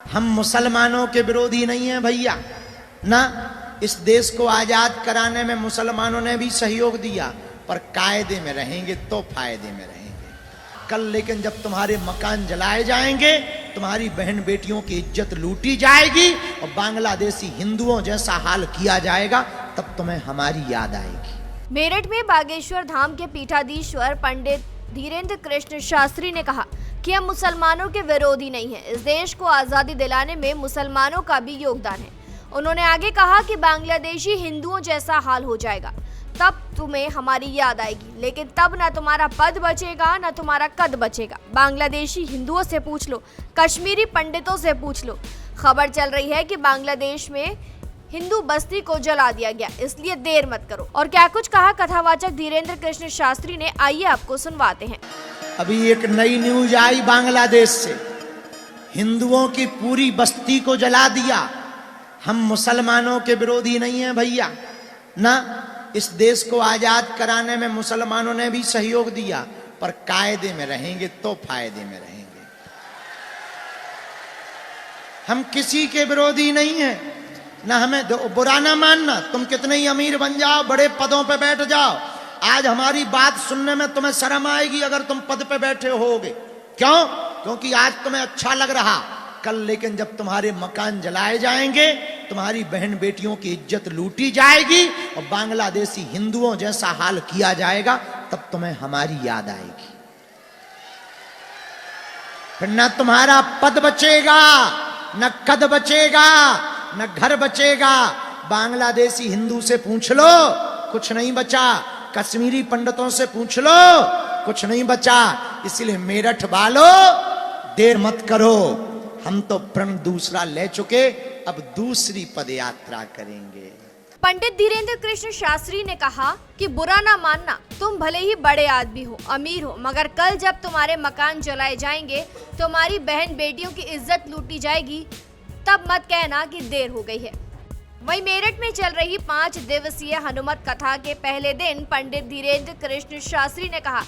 हम मुसलमानों के विरोधी नहीं हैं भैया ना। इस देश को आजाद कराने में मुसलमानों ने भी सहयोग दिया, पर कायदे में रहेंगे तो फायदे में रहेंगे। कल लेकिन जब तुम्हारे मकान जलाए जाएंगे, तुम्हारी बहन बेटियों की इज्जत लूटी जाएगी और बांग्लादेशी हिंदुओं जैसा हाल किया जाएगा, तब तुम्हें हमारी याद आएगी। मेरठ में बागेश्वर धाम के पीठाधीश्वर पंडित धीरेन्द्र कृष्ण शास्त्री ने कहा कि हम मुसलमानों के विरोधी नहीं हैं। इस देश को आज़ादी दिलाने में मुसलमानों का भी योगदान है। उन्होंने आगे कहा कि बांग्लादेशी हिंदुओं जैसा हाल हो जाएगा, तब तुम्हें हमारी याद आएगी, लेकिन तब ना तुम्हारा पद बचेगा ना तुम्हारा कद बचेगा। बांग्लादेशी हिंदुओं से पूछ लो, कश्मीरी पंडितों से पूछ लो। खबर चल रही है कि बांग्लादेश में हिंदू बस्ती को जला दिया गया, इसलिए देर मत करो। और क्या कुछ कहा कथावाचक धीरेन्द्र कृष्ण शास्त्री ने, आइए आपको सुनवाते हैं। अभी एक नई न्यूज आई बांग्लादेश से, हिंदुओं की पूरी बस्ती को जला दिया। हम मुसलमानों के विरोधी नहीं हैं भैया ना। इस देश को आजाद कराने में मुसलमानों ने भी सहयोग दिया, पर कायदे में रहेंगे तो फायदे में रहेंगे। हम किसी के विरोधी नहीं हैं ना, हमें बुरा ना मानना। तुम कितने ही अमीर बन जाओ, बड़े पदों पे बैठ जाओ, आज हमारी बात सुनने में तुम्हें शर्म आएगी अगर तुम पद पे बैठे होगे। क्यों? क्योंकि आज तुम्हें अच्छा लग रहा, कल लेकिन जब तुम्हारे मकान जलाए जाएंगे, तुम्हारी बहन बेटियों की इज्जत लूटी जाएगी और बांग्लादेशी हिंदुओं जैसा हाल किया जाएगा, तब तुम्हें हमारी याद आएगी। फिर न तुम्हारा पद बचेगा, न कद बचेगा, न घर बचेगा। बांग्लादेशी हिंदू से पूछ लो, कुछ नहीं बचा। कश्मीरी पंडितों से पूछ लो, कुछ नहीं बचा। इसलिए मेरठ वालों, देर मत करो। हम तो प्रण दूसरा ले चुके, अब दूसरी पदयात्रा करेंगे। पंडित धीरेन्द्र कृष्ण शास्त्री ने कहा कि बुरा ना मानना, तुम भले ही बड़े आदमी हो, अमीर हो, मगर कल जब तुम्हारे मकान जलाए जाएंगे, तुम्हारी बहन बेटियों की इज्जत लूटी जाएगी, तब मत कहना कि देर हो गई है। वहीं मेरठ में चल रही 5 दिवसीय हनुमत कथा के पहले दिन पंडित धीरेन्द्र कृष्ण शास्त्री ने कहा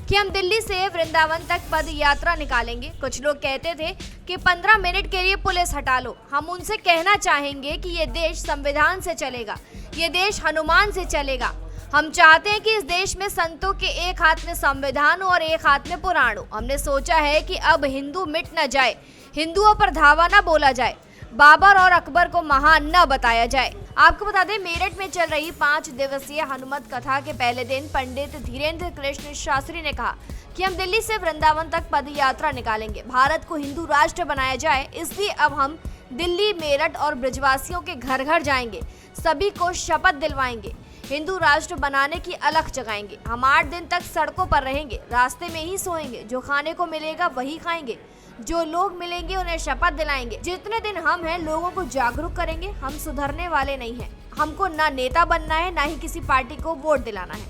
कि हम दिल्ली से वृंदावन तक पद यात्रा निकालेंगे। कुछ लोग कहते थे कि 15 मिनट के लिए पुलिस हटा लो। हम उनसे कहना चाहेंगे कि ये देश संविधान से चलेगा, ये देश हनुमान से चलेगा। हम चाहते हैं कि इस देश में संतों के एक हाथ में संविधान हो और एक हाथ में पुराण हो। हमने सोचा है कि अब हिंदू मिट न जाए, हिंदुओं पर धावा न बोला जाए, बाबर और अकबर को महान न बताया जाए। आपको बता दें, मेरठ में चल रही 5 दिवसीय हनुमत कथा के पहले दिन पंडित धीरेन्द्र कृष्ण शास्त्री ने कहा कि हम दिल्ली से वृंदावन तक पद यात्रा निकालेंगे। भारत को हिंदू राष्ट्र बनाया जाए, इसलिए अब हम दिल्ली, मेरठ और ब्रजवासियों के घर घर जाएंगे, सभी को शपथ दिलवाएंगे, हिंदू राष्ट्र बनाने की अलख जगाएंगे। हम 8 दिन तक सड़कों पर रहेंगे, रास्ते में ही सोएंगे, जो खाने को मिलेगा वही खाएंगे, जो लोग मिलेंगे उन्हें शपथ दिलाएंगे। जितने दिन हम हैं, लोगों को जागरूक करेंगे। हम सुधरने वाले नहीं हैं। हमको ना नेता बनना है, ना ही किसी पार्टी को वोट दिलाना है।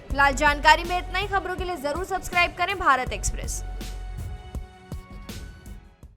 फिलहाल जानकारी में इतना ही। खबरों के लिए जरूर सब्सक्राइब करें भारत एक्सप्रेस।